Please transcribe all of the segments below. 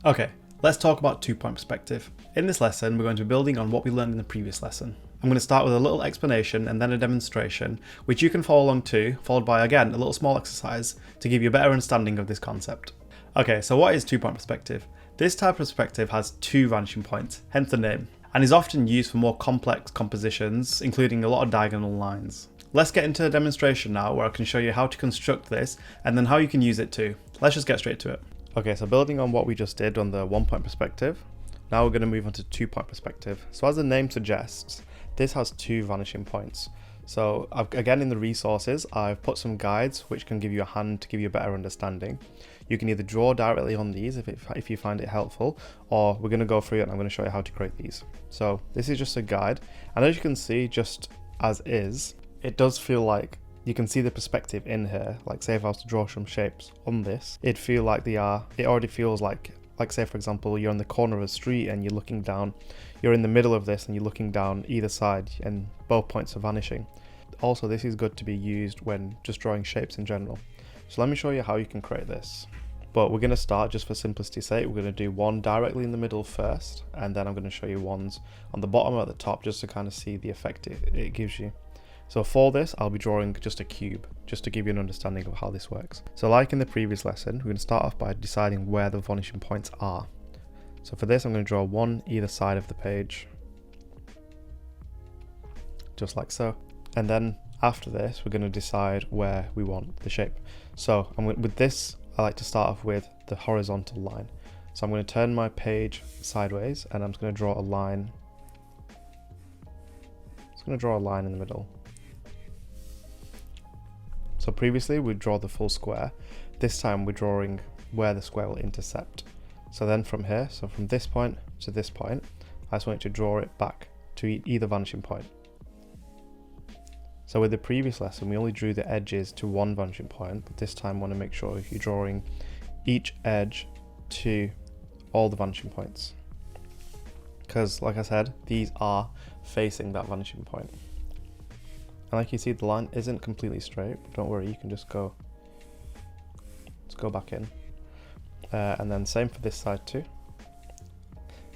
Okay, let's talk about two-point perspective. In this lesson, we're going to be building on what we learned in the previous lesson. I'm going to start with a little explanation and then a demonstration, which you can follow along to, followed by, again, a little small exercise to give you a better understanding of this concept. Okay, so what is two-point perspective? This type of perspective has two vanishing points, hence the name, and is often used for more complex compositions, including a lot of diagonal lines. Let's get into a demonstration now where I can show you how to construct this and then how you can use it too. Let's just get straight to it. Okay, so building on what we just did on the one-point perspective, now we're going to move on to two-point perspective. So as the name suggests, this has two vanishing points. So again, in the resources, I've put some guides which can give you a hand to give you a better understanding. You can either draw directly on these if you find it helpful, or we're going to go through it and I'm going to show you how to create these. So this is just a guide, and as you can see, just as is, it does feel like you can see the perspective in here. Like say if I was to draw some shapes on this, it'd feel like it already feels like say for example, you're on the corner of a street and you're looking down, you're in the middle of this and you're looking down either side and both points are vanishing. Also, this is good to be used when just drawing shapes in general. So let me show you how you can create this. But we're going to start, just for simplicity's sake, we're going to do one directly in the middle first, and then I'm going to show you ones on the bottom or at the top just to kind of see the effect it gives you. So for this, I'll be drawing just a cube, just to give you an understanding of how this works. So like in the previous lesson, we're going to start off by deciding where the vanishing points are. So for this, I'm going to draw one either side of the page, just like so. And then after this, we're going to decide where we want the shape. So with this, I like to start off with the horizontal line. So I'm going to turn my page sideways and I'm just going to draw a line. Just going to draw a line in the middle. So previously we'd draw the full square. This time we're drawing where the square will intercept. So then from here, so from this point to this point, I just want you to draw it back to either vanishing point. So with the previous lesson, we only drew the edges to one vanishing point, but this time I want to make sure you're drawing each edge to all the vanishing points. Because like I said, these are facing that vanishing point. And like you see, the line isn't completely straight, but don't worry, you can just go back in. And then same for this side too.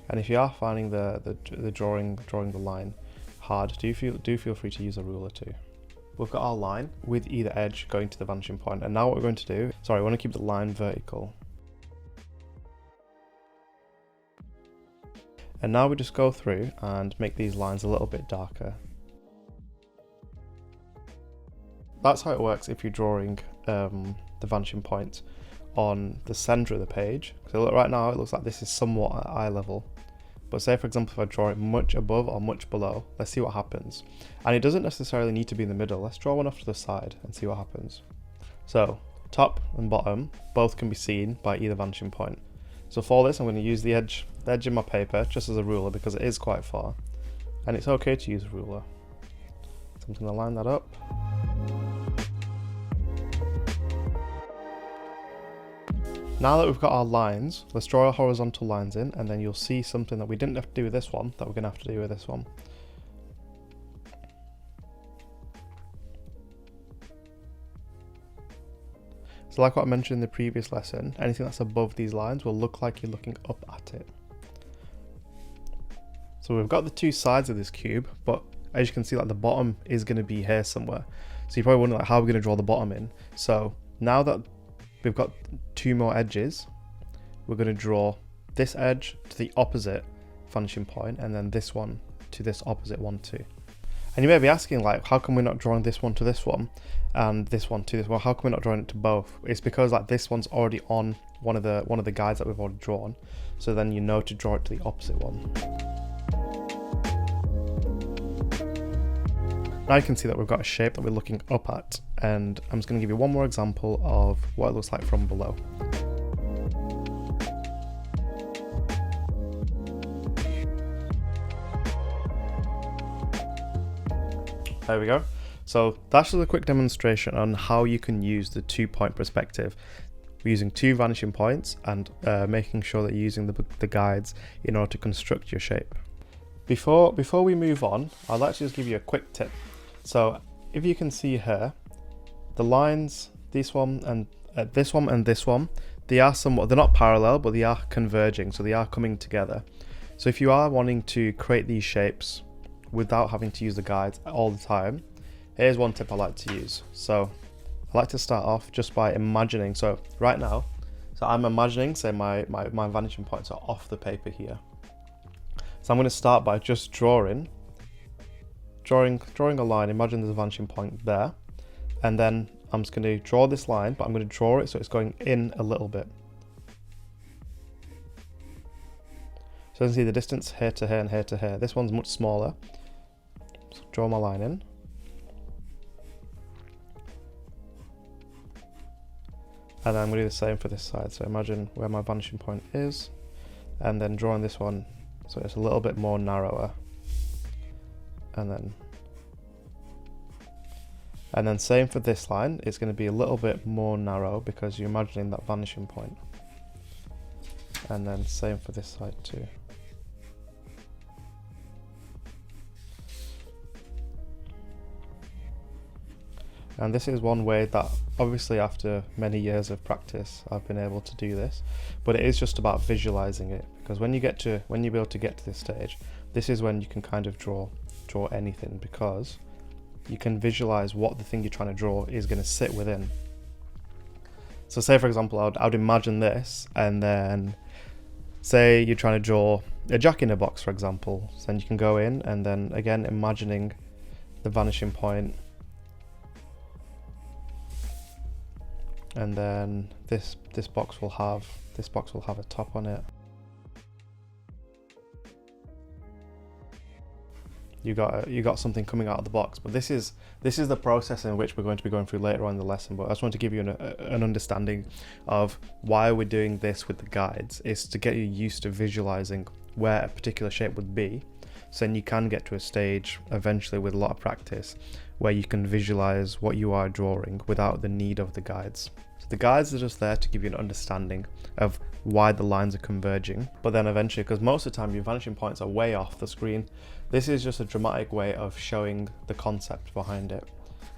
And if you are finding the drawing the line hard, do feel free to use a ruler too. We've got our line with either edge going to the vanishing point, and now what we're going to do, sorry, I want to keep the line vertical. And now we just go through and make these lines a little bit darker. That's how it works if you're drawing the vanishing point on the center of the page. So look, right now it looks like this is somewhat at eye level. But say for example, if I draw it much above or much below, let's see what happens. And it doesn't necessarily need to be in the middle. Let's draw one off to the side and see what happens. So top and bottom both can be seen by either vanishing point. So for this, I'm going to use the edge of my paper just as a ruler because it is quite far. And it's okay to use a ruler. So I'm going to line that up. Now that we've got our lines, let's draw our horizontal lines in, and then you'll see something that we didn't have to do with this one, that we're going to have to do with this one. So like what I mentioned in the previous lesson, anything that's above these lines will look like you're looking up at it. So we've got the two sides of this cube, but as you can see, like the bottom is going to be here somewhere. So you're probably wondering like, how are we going to draw the bottom in? So now that we've got two more edges, we're going to draw this edge to the opposite vanishing point and then this one to this opposite one too. And you may be asking like, how come we're not drawing this one to this one and this one to this one? How come we're not drawing it to both? It's because like this one's already on one of the guides that we've already drawn, so then you know to draw it to the opposite one. Now you can see that we've got a shape that we're looking up at, and I'm just going to give you one more example of what it looks like from below. There we go. So that's just a quick demonstration on how you can use the two-point perspective. We're using two vanishing points and making sure that you're using the guides in order to construct your shape. Before we move on, I'd like to just give you a quick tip. So if you can see here, the lines, this one and this one, they are somewhat, they're not parallel, but they are converging, so they are coming together. So if you are wanting to create these shapes without having to use the guides all the time, here's one tip I like to use. So I like to start off just by imagining. So right now, so I'm imagining, say my vanishing points are off the paper here. So I'm going to start by just drawing a line. Imagine there's a vanishing point there, and then I'm just going to draw this line, but I'm going to draw it so it's going in a little bit. So you can see the distance here to here and here to here. This one's much smaller. So draw my line in. And then I'm going to do the same for this side. So imagine where my vanishing point is, and then drawing this one so it's a little bit more narrower. And then same for this line, it's going to be a little bit more narrow because you're imagining that vanishing point. And then same for this side too. And this is one way that, obviously after many years of practice, I've been able to do this, but it is just about visualizing it, because when you're able to get to this stage, this is when you can kind of draw anything, because you can visualize what the thing you're trying to draw is going to sit within. So say for example, I would imagine this, and then say you're trying to draw a jack-in-a-box, for example. So then you can go in and then again imagining the vanishing point, and then this box will have a top on it. You got something coming out of the box, but this is the process in which we're going to be going through later on in the lesson. But I just want to give you an understanding of why we're doing this with the guides, is to get you used to visualizing where a particular shape would be, so then you can get to a stage eventually with a lot of practice where you can visualize what you are drawing without the need of the guides. So the guides are just there to give you an understanding of why the lines are converging, but then eventually, because most of the time your vanishing points are way off the screen, this is just a dramatic way of showing the concept behind it.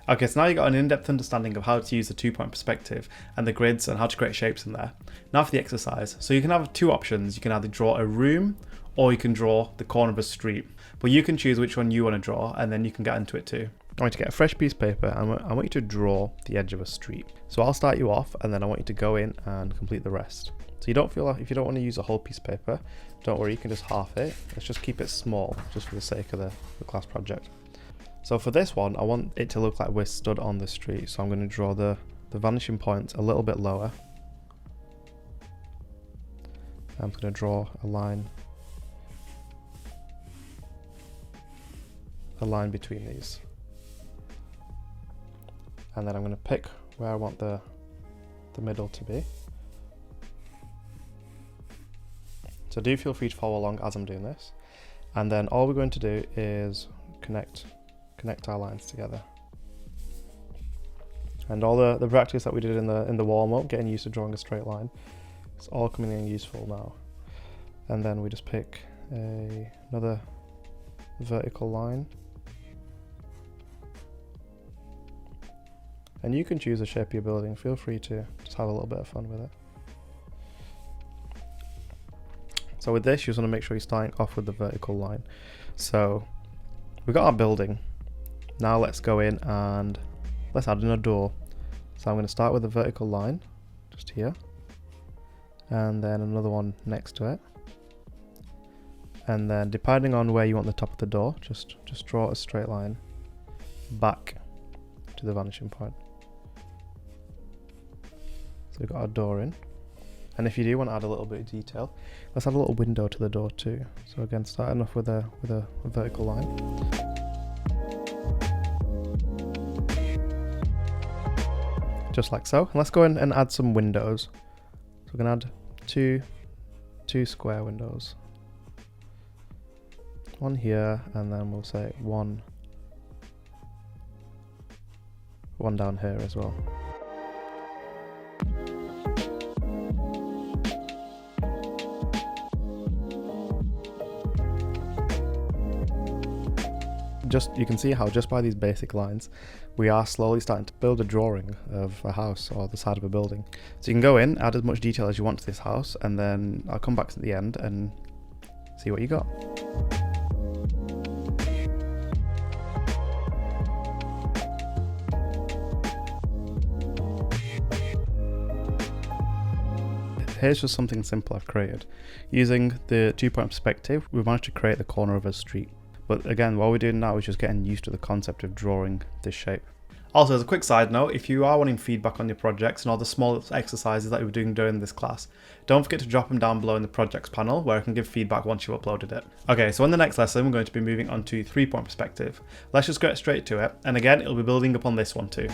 Okay, so now you've got an in-depth understanding of how to use the 2-point perspective and the grids and how to create shapes in there. Now for the exercise. So you can have two options. You can either draw a room or you can draw the corner of a street, but you can choose which one you want to draw and then you can get into it too. I want you to get a fresh piece of paper and I want you to draw the edge of a street. So I'll start you off and then I want you to go in and complete the rest. So you don't feel like, if you don't want to use a whole piece of paper, don't worry, you can just half it. Let's just keep it small, just for the sake of the class project. So for this one, I want it to look like we're stood on the street. So I'm going to draw the vanishing point a little bit lower. I'm going to draw a line between these. And then I'm going to pick where I want the middle to be. So do feel free to follow along as I'm doing this. And then all we're going to do is connect our lines together. And all the practice that we did in the warm-up, getting used to drawing a straight line, it's all coming in useful now. And then we just pick another vertical line. And you can choose the shape you're building. Feel free to just have a little bit of fun with it. So with this, you just want to make sure you're starting off with the vertical line. So we've got our building. Now let's go in and let's add in a door. So I'm going to start with a vertical line, just here. And then another one next to it. And then depending on where you want the top of the door, just draw a straight line back to the vanishing point. So we've got our door in. And if you do want to add a little bit of detail, let's add a little window to the door too. So again, starting off with a vertical line. Just like so. And let's go in and add some windows. So we're going to add two square windows. One here, and then we'll say one down here as well. you can see how just by these basic lines, we are slowly starting to build a drawing of a house or the side of a building. So you can go in, add as much detail as you want to this house, and then I'll come back to the end and see what you got. Here's just something simple I've created. Using the 2-point perspective, we've managed to create the corner of a street. But again, what we're doing now is just getting used to the concept of drawing this shape. Also, as a quick side note, if you are wanting feedback on your projects and all the small exercises that we were doing during this class, don't forget to drop them down below in the projects panel where I can give feedback once you've uploaded it. Okay, so in the next lesson, we're going to be moving on to 3-point perspective. Let's just get straight to it. And again, it'll be building upon this one too.